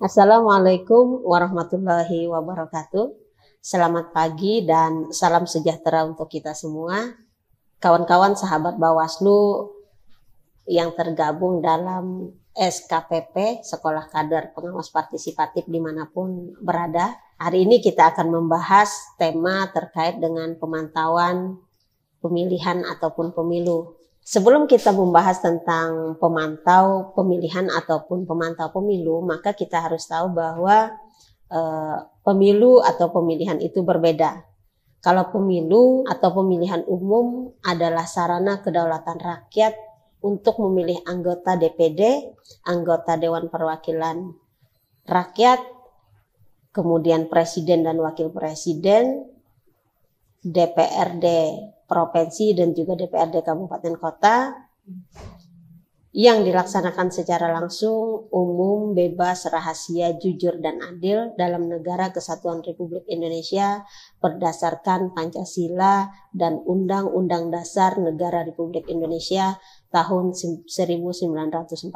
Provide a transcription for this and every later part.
Assalamualaikum warahmatullahi wabarakatuh. Selamat pagi dan salam sejahtera untuk kita semua. Kawan-kawan sahabat Bawaslu yang tergabung dalam SKPP, Sekolah Kader Pengawas Partisipatif dimanapun berada. Hari ini kita akan membahas tema terkait dengan pemantauan pemilihan ataupun pemilu. Sebelum kita membahas tentang pemantau pemilihan ataupun pemantau pemilu, maka kita harus tahu bahwa pemilu atau pemilihan itu berbeda. Kalau pemilu atau pemilihan umum adalah sarana kedaulatan rakyat untuk memilih anggota DPD, anggota Dewan Perwakilan Rakyat, kemudian Presiden dan Wakil Presiden, DPRD Provinsi dan juga DPRD Kabupaten Kota yang dilaksanakan secara langsung, umum, bebas, rahasia, jujur, dan adil dalam negara kesatuan Republik Indonesia berdasarkan Pancasila dan Undang-Undang Dasar Negara Republik Indonesia tahun 1945.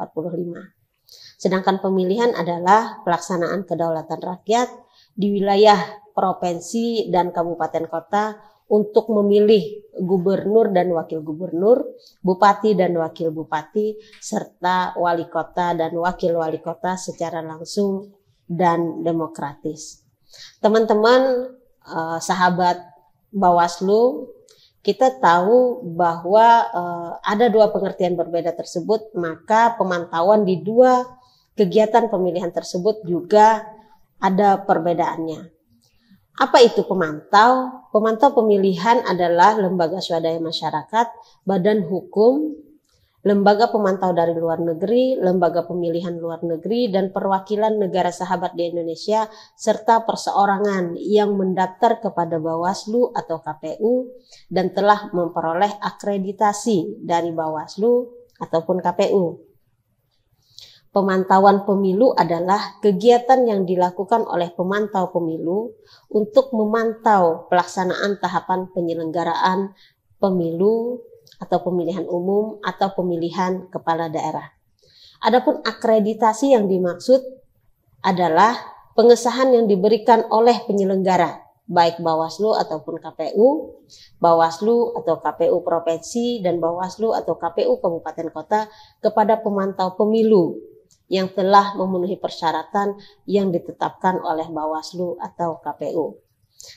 Sedangkan pemilihan adalah pelaksanaan kedaulatan rakyat di wilayah provinsi dan kabupaten kota untuk memilih gubernur dan wakil gubernur, bupati dan wakil bupati, serta wali kota dan wakil wali kota secara langsung dan demokratis. Teman-teman sahabat Bawaslu, kita tahu bahwa ada dua pengertian berbeda tersebut, maka pemantauan di dua kegiatan pemilihan tersebut juga ada perbedaannya. Apa itu pemantau? Pemantau pemilihan adalah lembaga swadaya masyarakat, badan hukum, lembaga pemantau dari luar negeri, lembaga pemilihan luar negeri, dan perwakilan negara sahabat di Indonesia, serta perseorangan yang mendaftar kepada Bawaslu atau KPU dan telah memperoleh akreditasi dari Bawaslu ataupun KPU. Pemantauan pemilu adalah kegiatan yang dilakukan oleh pemantau pemilu untuk memantau pelaksanaan tahapan penyelenggaraan pemilu atau pemilihan umum atau pemilihan kepala daerah. Adapun akreditasi yang dimaksud adalah pengesahan yang diberikan oleh penyelenggara, baik Bawaslu ataupun KPU, Bawaslu atau KPU Provinsi, dan Bawaslu atau KPU Kabupaten Kota kepada pemantau pemilu yang telah memenuhi persyaratan yang ditetapkan oleh Bawaslu atau KPU.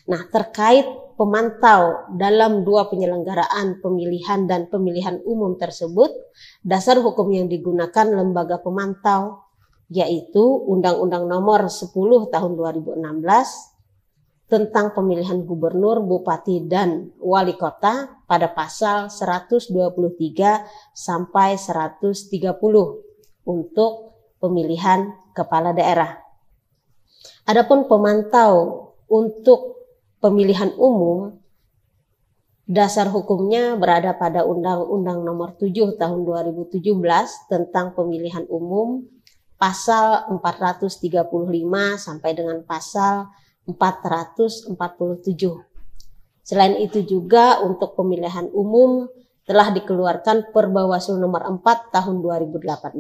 Nah, terkait pemantau dalam dua penyelenggaraan pemilihan dan pemilihan umum tersebut, dasar hukum yang digunakan lembaga pemantau yaitu Undang-Undang Nomor 10 Tahun 2016 tentang pemilihan gubernur, bupati, dan wali kota pada pasal 123 sampai 130 untuk pemilihan kepala daerah. Adapun pemantau untuk pemilihan umum, dasar hukumnya berada pada Undang-Undang Nomor 7 Tahun 2017 tentang pemilihan umum, pasal 435 sampai dengan pasal 447. Selain itu juga untuk pemilihan umum telah dikeluarkan Perbawaslu Nomor 4 Tahun 2018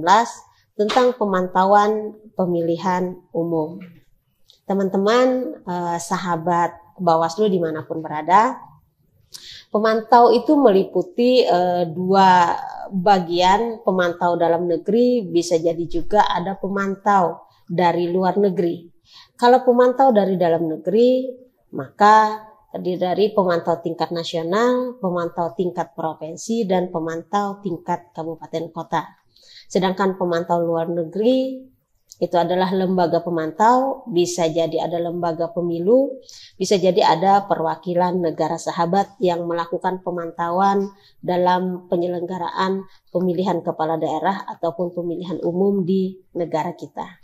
tentang pemantauan pemilihan umum. Teman-teman sahabat Bawaslu dimanapun berada, pemantau itu meliputi dua bagian, pemantau dalam negeri, bisa jadi juga ada pemantau dari luar negeri. Kalau pemantau dari dalam negeri, maka terdiri dari pemantau tingkat nasional, pemantau tingkat provinsi, dan pemantau tingkat kabupaten kota. Sedangkan pemantau luar negeri itu adalah lembaga pemantau, bisa jadi ada lembaga pemilu, bisa jadi ada perwakilan negara sahabat yang melakukan pemantauan dalam penyelenggaraan pemilihan kepala daerah ataupun pemilihan umum di negara kita.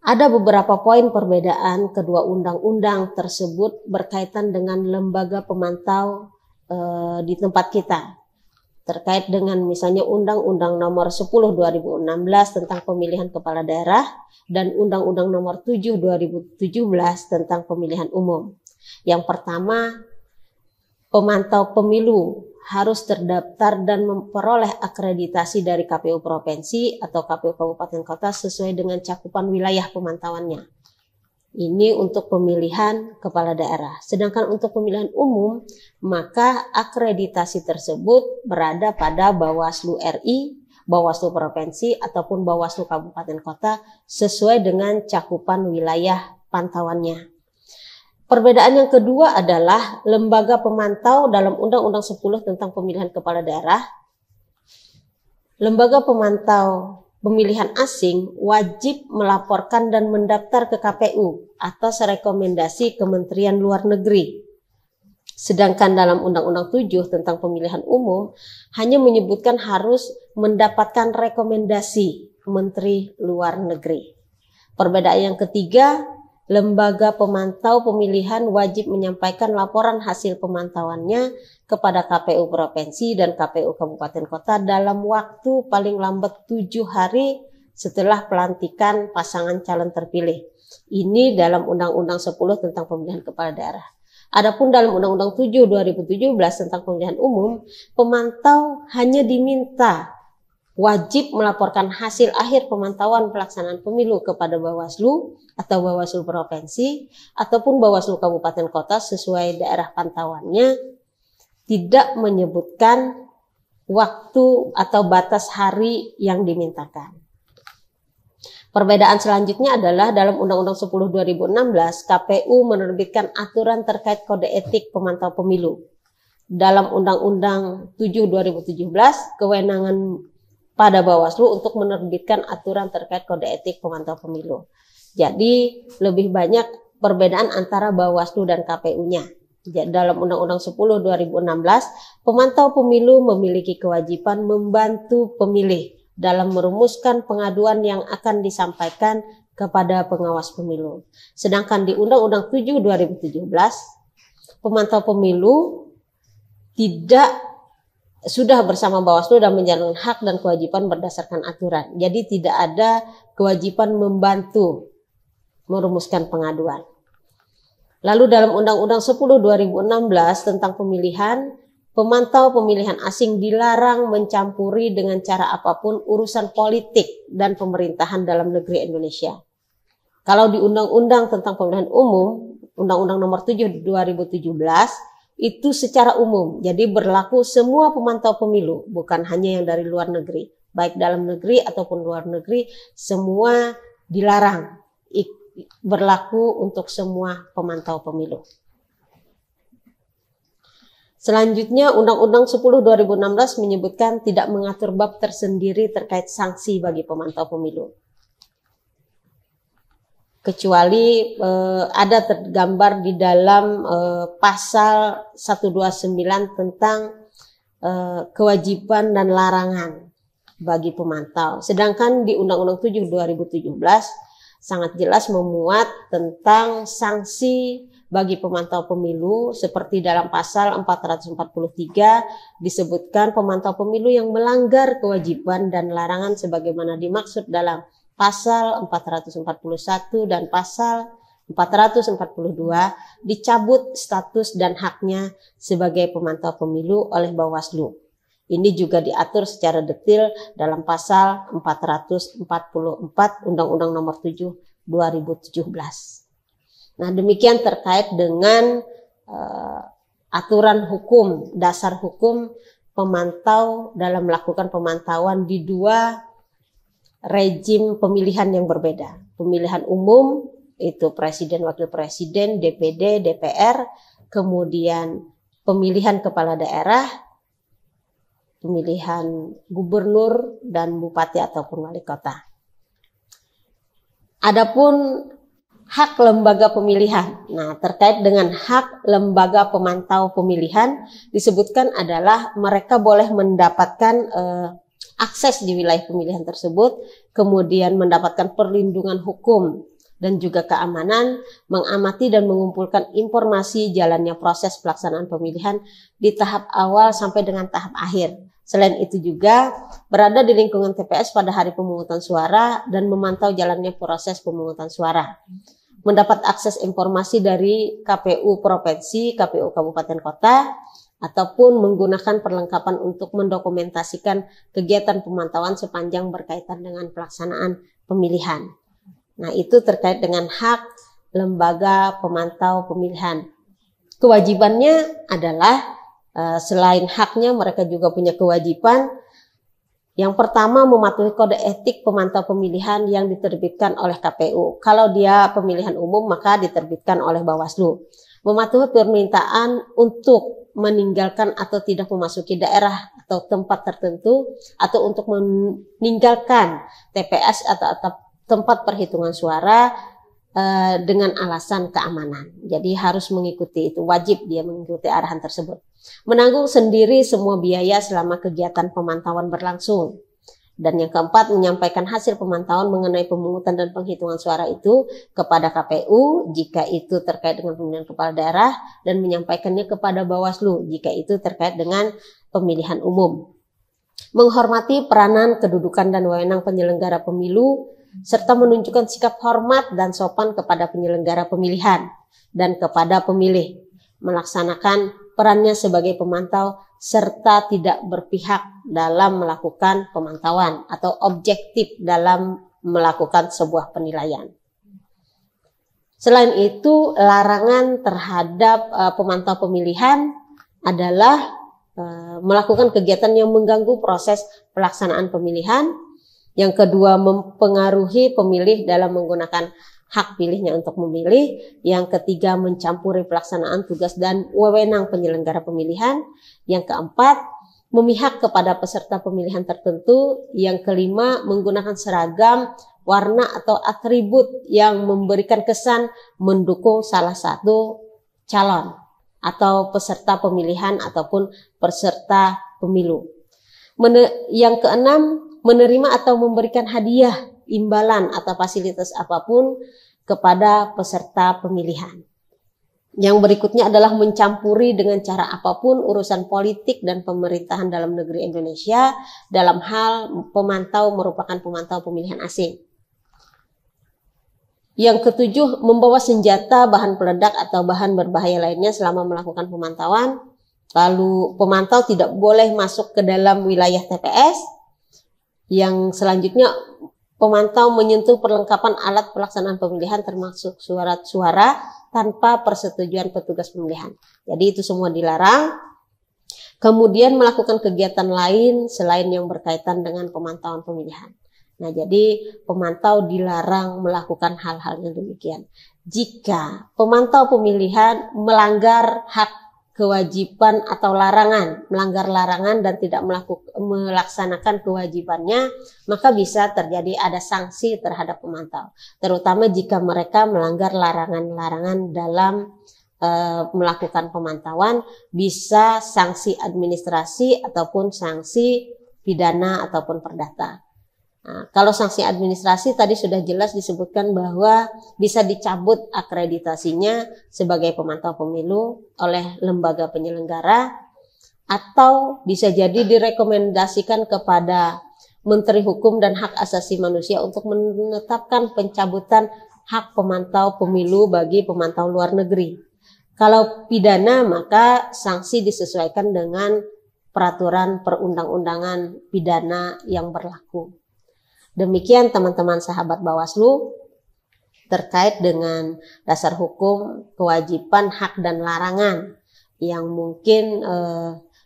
Ada beberapa poin perbedaan kedua undang-undang tersebut berkaitan dengan lembaga pemantau di tempat kita. Terkait dengan misalnya Undang-Undang Nomor 10 2016 tentang pemilihan kepala daerah dan Undang-Undang Nomor 7 2017 tentang pemilihan umum. Yang pertama, pemantau pemilu harus terdaftar dan memperoleh akreditasi dari KPU Provinsi atau KPU Kabupaten Kota sesuai dengan cakupan wilayah pemantauannya. Ini untuk pemilihan kepala daerah. Sedangkan untuk pemilihan umum, maka akreditasi tersebut berada pada Bawaslu RI, Bawaslu Provinsi, ataupun Bawaslu Kabupaten Kota sesuai dengan cakupan wilayah pantauannya. Perbedaan yang kedua adalah lembaga pemantau dalam Undang-Undang 10 tentang pemilihan kepala daerah. Lembaga pemantau pemilihan asing wajib melaporkan dan mendaftar ke KPU atas rekomendasi Kementerian Luar Negeri. Sedangkan dalam Undang-Undang 7 tentang pemilihan umum hanya menyebutkan harus mendapatkan rekomendasi Menteri Luar Negeri. Perbedaan yang ketiga, lembaga pemantau pemilihan wajib menyampaikan laporan hasil pemantauannya kepada KPU Provinsi dan KPU Kabupaten Kota dalam waktu paling lambat 7 hari setelah pelantikan pasangan calon terpilih. Ini dalam Undang-Undang 10 tentang pemilihan kepala daerah. Adapun dalam Undang-Undang 7 2017 tentang pemilihan umum, pemantau hanya diminta wajib melaporkan hasil akhir pemantauan pelaksanaan pemilu kepada Bawaslu atau Bawaslu Provinsi ataupun Bawaslu Kabupaten Kota sesuai daerah pantauannya, tidak menyebutkan waktu atau batas hari yang dimintakan. Perbedaan selanjutnya adalah dalam Undang-Undang 10 2016, KPU menerbitkan aturan terkait kode etik pemantau pemilu. Dalam Undang-Undang 7 2017, kewenangan pada Bawaslu untuk menerbitkan aturan terkait kode etik pemantau pemilu. Jadi lebih banyak perbedaan antara Bawaslu dan KPU-nya. Dalam Undang-Undang 10 2016, pemantau pemilu memiliki kewajiban membantu pemilih dalam merumuskan pengaduan yang akan disampaikan kepada pengawas pemilu. Sedangkan di Undang-Undang 7 2017, pemantau pemilu sudah bersama Bawaslu dan menjalankan hak dan kewajiban berdasarkan aturan. Jadi tidak ada kewajiban membantu merumuskan pengaduan. Lalu dalam Undang-Undang 10 2016 tentang pemilihan, pemantau pemilihan asing dilarang mencampuri dengan cara apapun urusan politik dan pemerintahan dalam negeri Indonesia. Kalau di Undang-Undang tentang pemilihan umum, Undang-Undang Nomor 7 2017, itu secara umum, jadi berlaku semua pemantau pemilu, bukan hanya yang dari luar negeri, baik dalam negeri ataupun luar negeri, semua dilarang, berlaku untuk semua pemantau pemilu. Selanjutnya, Undang-Undang 10 2016 menyebutkan tidak mengatur bab tersendiri terkait sanksi bagi pemantau pemilu. Kecuali ada tergambar di dalam pasal 129 tentang kewajiban dan larangan bagi pemantau. Sedangkan di Undang-Undang 7 2017 sangat jelas memuat tentang sanksi bagi pemantau pemilu, seperti dalam pasal 443 disebutkan pemantau pemilu yang melanggar kewajiban dan larangan sebagaimana dimaksud dalam pasal 441 dan pasal 442 dicabut status dan haknya sebagai pemantau pemilu oleh Bawaslu. Ini juga diatur secara detail dalam pasal 444 Undang-Undang Nomor 7 2017. Nah, demikian terkait dengan aturan hukum, dasar hukum pemantau dalam melakukan pemantauan di dua rejim pemilihan yang berbeda. Pemilihan umum itu presiden, wakil presiden, DPD, DPR, kemudian pemilihan kepala daerah, pemilihan gubernur dan bupati ataupun wali kota. Adapun hak lembaga pemilihan. Nah, terkait dengan hak lembaga pemantau pemilihan disebutkan adalah mereka boleh mendapatkan akses di wilayah pemilihan tersebut, kemudian mendapatkan perlindungan hukum dan juga keamanan, mengamati dan mengumpulkan informasi jalannya proses pelaksanaan pemilihan di tahap awal sampai dengan tahap akhir. Selain itu juga berada di lingkungan TPS pada hari pemungutan suara dan memantau jalannya proses pemungutan suara. Mendapat akses informasi dari KPU Provinsi, KPU Kabupaten Kota, ataupun menggunakan perlengkapan untuk mendokumentasikan kegiatan pemantauan sepanjang berkaitan dengan pelaksanaan pemilihan. Nah, itu terkait dengan hak lembaga pemantau pemilihan. Kewajibannya adalah selain haknya, mereka juga punya kewajiban. Yang pertama, mematuhi kode etik pemantau pemilihan yang diterbitkan oleh KPU. Kalau dia pemilihan umum, maka diterbitkan oleh Bawaslu. Mematuhi permintaan untuk meninggalkan atau tidak memasuki daerah atau tempat tertentu, atau untuk meninggalkan TPS atau tempat perhitungan suara dengan alasan keamanan. Jadi harus mengikuti itu, wajib dia mengikuti arahan tersebut. Menanggung sendiri semua biaya selama kegiatan pemantauan berlangsung. Dan yang keempat, menyampaikan hasil pemantauan mengenai pemungutan dan penghitungan suara itu kepada KPU jika itu terkait dengan pemilihan kepala daerah, dan menyampaikannya kepada Bawaslu jika itu terkait dengan pemilihan umum. Menghormati peranan, kedudukan, dan wewenang penyelenggara pemilu, serta menunjukkan sikap hormat dan sopan kepada penyelenggara pemilihan dan kepada pemilih, melaksanakan perannya sebagai pemantau serta tidak berpihak dalam melakukan pemantauan atau objektif dalam melakukan sebuah penilaian. Selain itu, larangan terhadap pemantau pemilihan adalah melakukan kegiatan yang mengganggu proses pelaksanaan pemilihan. Yang kedua, mempengaruhi pemilih dalam menggunakan hak pilihnya untuk memilih. Yang ketiga, mencampuri pelaksanaan tugas dan wewenang penyelenggara pemilihan. Yang keempat, memihak kepada peserta pemilihan tertentu. Yang kelima, menggunakan seragam, warna atau atribut yang memberikan kesan mendukung salah satu calon atau peserta pemilihan ataupun peserta pemilu. Yang keenam, menerima atau memberikan hadiah, imbalan atau fasilitas apapun kepada peserta pemilihan. Yang berikutnya adalah mencampuri dengan cara apapun urusan politik dan pemerintahan dalam negeri Indonesia dalam hal pemantau merupakan pemantau pemilihan asing. Yang ketujuh, membawa senjata, bahan peledak atau bahan berbahaya lainnya selama melakukan pemantauan. Lalu pemantau tidak boleh masuk ke dalam wilayah TPS. Yang selanjutnya, pemantau menyentuh perlengkapan alat pelaksanaan pemilihan termasuk surat suara tanpa persetujuan petugas pemilihan. Jadi itu semua dilarang. Kemudian melakukan kegiatan lain selain yang berkaitan dengan pemantauan pemilihan. Nah, jadi pemantau dilarang melakukan hal-hal yang demikian. Jika pemantau pemilihan melanggar hak, kewajiban atau melanggar larangan dan tidak melaksanakan kewajibannya, maka bisa terjadi ada sanksi terhadap pemantau. Terutama jika mereka melanggar larangan-larangan dalam melakukan pemantauan, bisa sanksi administrasi ataupun sanksi pidana ataupun perdata. Nah, kalau sanksi administrasi tadi sudah jelas disebutkan bahwa bisa dicabut akreditasinya sebagai pemantau pemilu oleh lembaga penyelenggara, atau bisa jadi direkomendasikan kepada Menteri Hukum dan Hak Asasi Manusia untuk menetapkan pencabutan hak pemantau pemilu bagi pemantau luar negeri. Kalau pidana, maka sanksi disesuaikan dengan peraturan perundang-undangan pidana yang berlaku. Demikian teman-teman sahabat Bawaslu terkait dengan dasar hukum, kewajiban, hak, dan larangan yang mungkin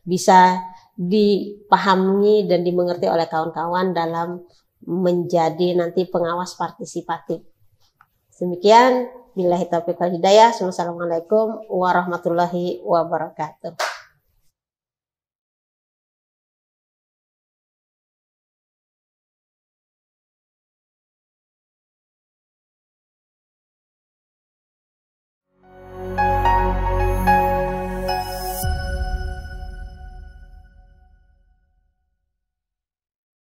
bisa dipahami dan dimengerti oleh kawan-kawan dalam menjadi nanti pengawas partisipatif. Demikian, billahi taufiq wal hidayah. Wassalamualaikum warahmatullahi wabarakatuh.